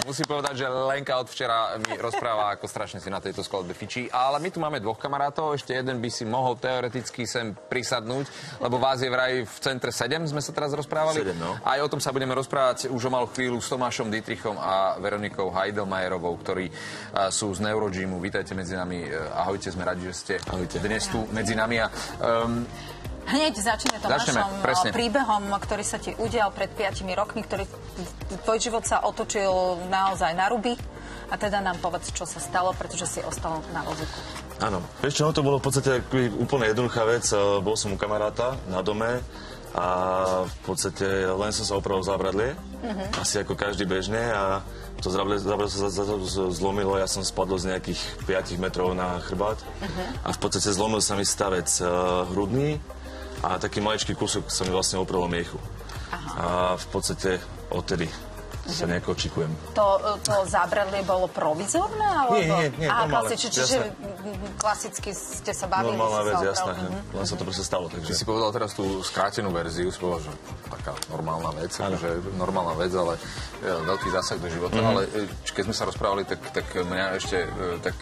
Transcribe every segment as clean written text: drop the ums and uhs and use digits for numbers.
Musím povedať, že Lenka od včera mi rozpráva, ako strašne si na tejto skladbe fičí. Ale my tu máme dvoch kamarátov, ešte jeden by si mohol teoreticky sem prisadnúť, lebo vás je vraj v centre 7, sme sa teraz rozprávali. 7, no. Aj o tom sa budeme rozprávať už o malú chvíľu s Tomášom Dietrichom a Veronikou Heidelmajerovou, ktorí sú z Neurogymu. Vítajte medzi nami. Ahojte, sme radi, že ste dnes tu medzi nami. Hneď začne Tomášom príbehom, ktorý sa ti udial pred 5 rokmi, ktorý tvoj život sa otočil naozaj na ruby. A teda nám povedz, čo sa stalo, pretože si ostal na vozíku. Áno, vieš čo, to bolo v podstate úplne jednoduchá vec. Bol som u kamaráta na dome a v podstate len som sa opravil v zábradlie, asi ako každý bežne, a to zábradlie sa zlomilo, ja som spadol z nejakých 5 metrov na chrbát a v podstate zlomil sa mi stavec hrudný a taký maličký kúsok sa mi vlastne oprelo miechu. A v podstate odtedy sa nejako očikujem. To zábradlie bolo provizorné? Alebo... Nie, normálne. Čiže klasicky ste sa bavili? Normálna vec, jasné. Len sa to proste stalo. Takže... Ty si povedal teraz tú skrátenú verziu, si povedal, že taká normálna vec, že normálna vec, ale veľký zásah do života. Ale keď sme sa rozprávali, tak mňa ešte tak,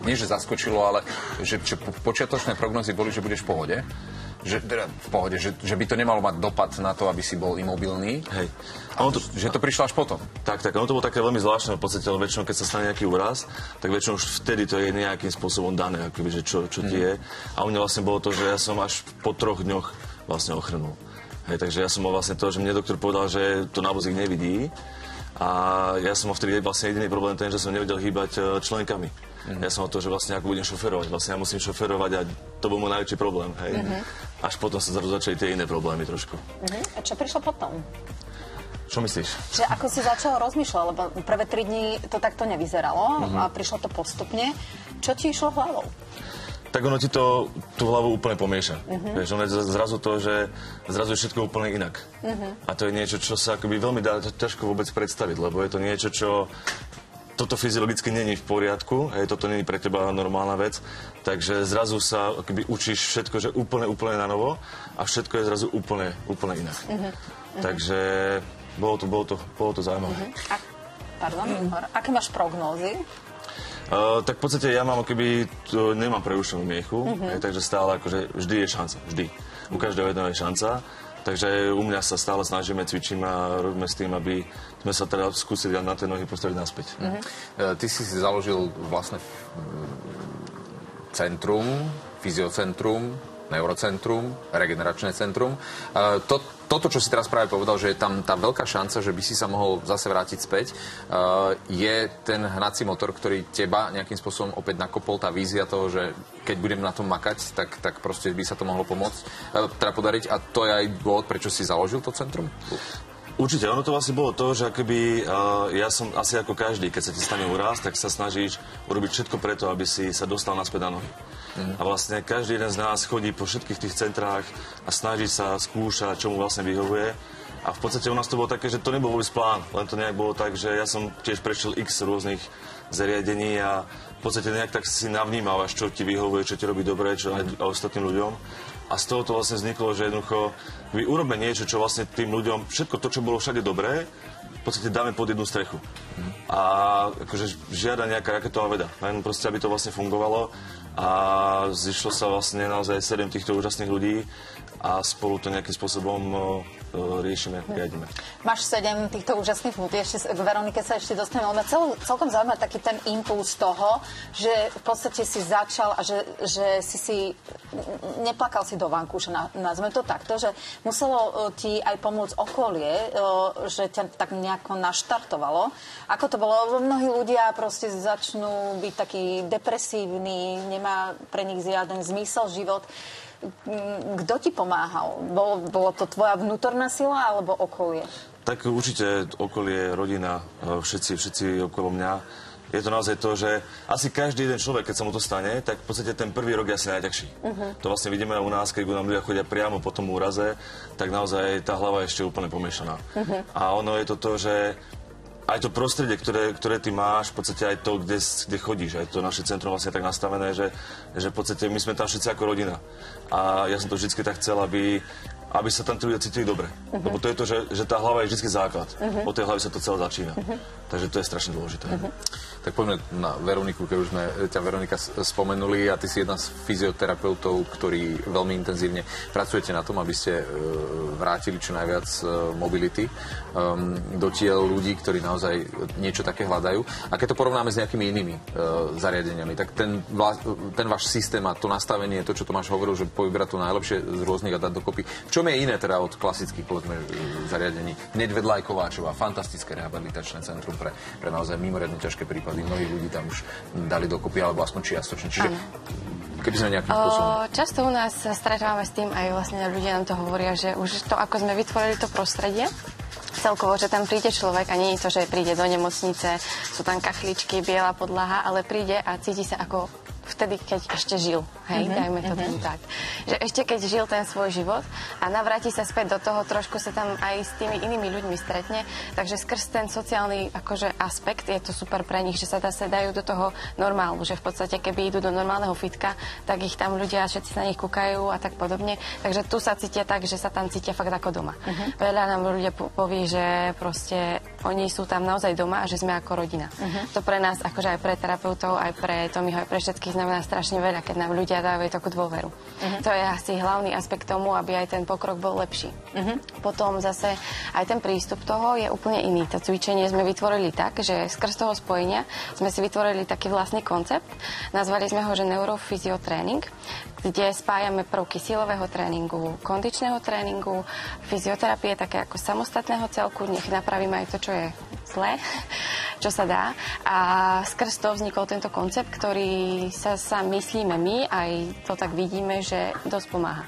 nie že zaskočilo, ale že počiatočné prognozy boli, že budeš v pohode. Že by to nemalo mať dopad na to, aby si bol imobilný. Hej. Že to prišlo až potom. Tak, ono to bolo také veľmi zvláštne v podstate, ale väčšinou, keď sa stane nejaký úraz, tak väčšinou už vtedy to je nejakým spôsobom dané, akoby, že čo ti je. A u mňa vlastne bolo to, že ja som až po 3 dňoch vlastne ochrnul. Hej, takže ja som mal vlastne to, že mne doktor povedal, že to na vozík nevidí. A ja som mal vtedy vlastne jediný problém ten, že som nevedel hýbať členkami. Ja som o to, že vlastne ako budem šoferovať. Vlastne ja musím šoferovať a to bol môj najväčší problém, hej. Až potom sa začali tie iné problémy trošku. A čo prišlo potom? Čo myslíš? Že ako si začal rozmýšľať, lebo prvé 3 dní to takto nevyzeralo a prišlo to postupne. Čo ti išlo hlavou? Tak ono ti to tú hlavu úplne pomieša. Vieš, ono je zrazu to, že zrazu je všetko úplne inak. A to je niečo, čo sa akoby veľmi dá ťažko vôbec predstaviť, lebo je to niečo, čo toto fyziologicky není v poriadku, hej, toto není pre teba normálna vec, takže zrazu sa akoby učíš všetko, že úplne na novo a všetko je zrazu úplne inak. Takže bolo to zaujímavé. Aké máš prognózy? Tak v podstate ja mám nemám preušenú miechu, takže stále akože vždy je šanca, vždy. U každého jedného je šanca. Takže u mňa sa stále snažíme, cvičíme a robíme s tým, aby sme sa teda skúsili na tie nohy postaviť naspäť. Ty si založil vlastne centrum, fyziocentrum, neurocentrum, regeneračné centrum. Toto, čo si teraz práve povedal, že je tam tá veľká šanca, že by si sa mohol zase vrátiť späť, je ten hnací motor, ktorý teba nejakým spôsobom opäť nakopol, tá vízia toho, že keď budem na tom makať, tak proste by sa to mohlo pomôcť, teda podariť. A to je aj dôvod, prečo si založil to centrum? Určite, ono to vlastne bolo to, že akoby, ja som asi ako každý, keď sa ti stane úraz, tak sa snažíš urobiť všetko preto, aby si sa dostal naspäť na nohy. A vlastne každý jeden z nás chodí po všetkých tých centrách a snaží sa skúšať, čo mu vlastne vyhovuje. A v podstate u nás to bolo také, že to nebol vôbec plán, len to nejak bolo tak, že ja som tiež prešiel x rôznych zariadení a v podstate nejak tak si navnímavaš, čo ti vyhovuje, čo ti robí dobre, čo aj ostatným ľuďom. A z toho to vlastne vzniklo, že jednoducho urobme niečo, čo vlastne tým ľuďom, všetko to, čo bolo všade dobré, v podstate dáme pod jednu strechu. A akože žiada nejaká raketová veda. Len proste, aby to vlastne fungovalo. A zišlo sa vlastne naozaj 7 týchto úžasných ľudí a spolu to nejakým spôsobom riešime, riadime. Máš 7 týchto úžasných ľudí, ešte k Veronike sa ešte dostaneme, ale celkom zaujíma taký ten impuls toho, že v podstate si začal a že si neplakal si do vankúša, nazveme to takto, že muselo ti aj pomôcť okolie, že ťa tak nejako naštartovalo. Ako to bolo? Mnohí ľudia proste začnú byť takí depresívni, nemá pre nich žiaden zmysel život. Kto ti pomáhal? Bolo to tvoja vnútorná sila alebo okolie? Tak určite okolie, rodina, všetci okolo mňa. Je to naozaj to, že asi každý jeden človek, keď sa mu to stane, tak v podstate ten prvý rok je asi najťažší. To vlastne vidíme u nás, keď nám ľudia chodia priamo po tom úraze, tak naozaj tá hlava je ešte úplne pomiešaná. A ono je to, že aj to prostredie, ktoré ty máš, v podstate aj to, kde chodíš, aj to naše centrum vlastne tak nastavené, že v podstate my sme tam všetci ako rodina. A ja som to vždycky tak chcel, aby aby sa tam tí ľudia cítili dobre. Lebo to je to, že tá hlava je vždy základ. Po tej hlave sa to celé začína. Takže to je strašne dôležité. Tak poďme na Veroniku, keď už sme ťa, Veronika, spomenuli, a ty si jedna z fyzioterapeutov, ktorí veľmi intenzívne pracujete na tom, aby ste vrátili čo najviac mobility do tiel ľudí, ktorí naozaj niečo také hľadajú. A keď to porovnáme s nejakými inými zariadeniami, tak ten váš systém a to nastavenie, to, čo Tomáš hovoril, že povybrať to najlepšie z rôznych a dať dokopy. V čom je iné teda od klasických, povedzme, zariadení? Hneď vedľa aj Kováčova, fantastické rehabilitačné centrum pre naozaj mimoriadne ťažké prípady. Mnohí ľudí tam už dali dokopy, alebo aspoň čiastočne. Čiže keby sme nejakým spôsobom... Často u nás sa stretávame s tým, aj vlastne ľudia nám to hovoria, že už to, ako sme vytvorili to prostredie, celkovo, že tam príde človek a nie je to, že príde do nemocnice, sú tam kachličky, biela podlaha, ale príde a cíti sa ako vtedy, keď ešte žil. Hej, dajme to tak. Že ešte keď žil ten svoj život a navráti sa späť do toho, trošku sa tam aj s tými inými ľuďmi stretne, takže skrz ten sociálny akože aspekt je to super pre nich, že sa dajú do toho normálu, že v podstate keby idú do normálneho fitka, tak ich tam ľudia všetci na nich kúkajú a tak podobne. Takže tu sa cítia tak, že sa tam cítia fakt ako doma. Veľa nám ľudia povie, že proste oni sú tam naozaj doma a že sme ako rodina. To pre nás, akože aj pre terapeutov, aj pre Tomiho, aj pre všetkých znamená strašne veľa, keď nám ľudia dávajú takú dôveru. To je asi hlavný aspekt tomu, aby aj ten pokrok bol lepší. Potom zase aj ten prístup toho je úplne iný. To cvičenie sme vytvorili tak, že skrz toho spojenia sme si vytvorili taký vlastný koncept. Nazvali sme ho, že neurofyziotréning, kde spájame prvky silového tréningu, kondičného tréningu, fyzioterapie, také ako samostatného celku, nech napravíme aj to, čo je zlé, čo sa dá. A skrz to vznikol tento koncept, ktorý sa myslíme my, aj to tak vidíme, že dosť pomáha.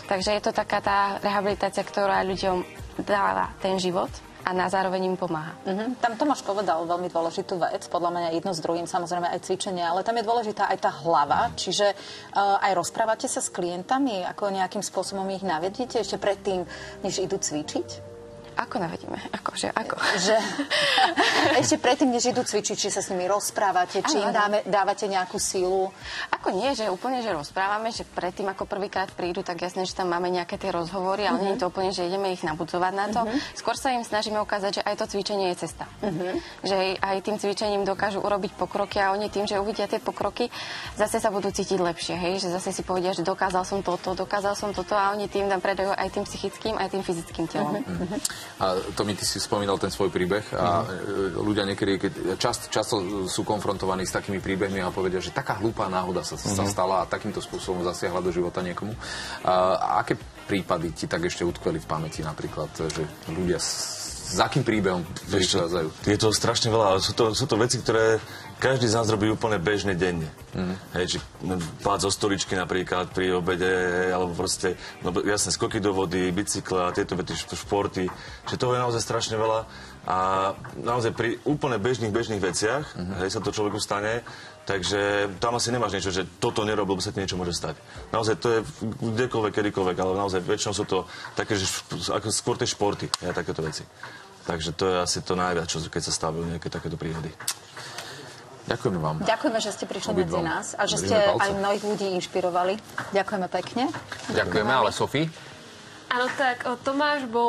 Takže je to taká tá rehabilitácia, ktorá ľuďom dáva ten život a na zároveň im pomáha. Tam Tomáš povedal veľmi dôležitú vec, podľa mňa jedno s druhým, samozrejme aj cvičenie, ale tam je dôležitá aj tá hlava, čiže aj rozprávate sa s klientami, ako nejakým spôsobom ich navedete ešte predtým, než idú cvičiť? Ako navedíme? Akože, ako? Že, ešte predtým, než idú cvičiť, či sa s nimi rozprávate, či im dávate nejakú silu? Ako nie, že úplne, že rozprávame, že predtým, ako prvýkrát prídu, tak jasné, že tam máme nejaké tie rozhovory, ale nie je to úplne, že ideme ich nabudzovať na to. Skôr sa im snažíme ukázať, že aj to cvičenie je cesta. Že aj tým cvičením dokážu urobiť pokroky a oni tým, že uvidia tie pokroky, zase sa budú cítiť lepšie, hej? Že zase si povedia, že dokázal som toto a oni tým nám predajú aj tým psychickým, aj tým fyzickým telom. A Tomi, ty si spomínal ten svoj príbeh a ľudia niekedy, keď často sú konfrontovaní s takými príbehmi a povedia, že taká hlúpá náhoda sa stala a takýmto spôsobom zasiahla do života niekomu. A aké prípady ti tak ešte utkveli v pamäti napríklad, že ľudia s akým príbehom prichádzajú? Je to strašne veľa, ale sú to veci, ktoré každý z nás robí úplne bežne denne. Hej, či pád zo stoličky napríklad pri obede, alebo proste, no jasne, skoky do vody, bicykle a tieto športy. Čiže toho je naozaj strašne veľa a naozaj pri úplne bežných veciach, hej, sa to človeku stane, takže tam asi nemáš niečo, že toto nerobil, lebo sa ti niečo môže stať. Naozaj to je kdekoľvek, kedykoľvek, ale naozaj väčšinou sú to také, že ako skôr tie športy, ja, takéto veci. Takže to je asi to najviac, čo keď sa stávajú nejaké takéto príhody. Ďakujeme vám. Ďakujeme, že ste prišli medzi nás a že ste aj mnohých ľudí inšpirovali. Ďakujeme pekne. Ďakujeme, ale Sofie? Áno, tak Tomáš bol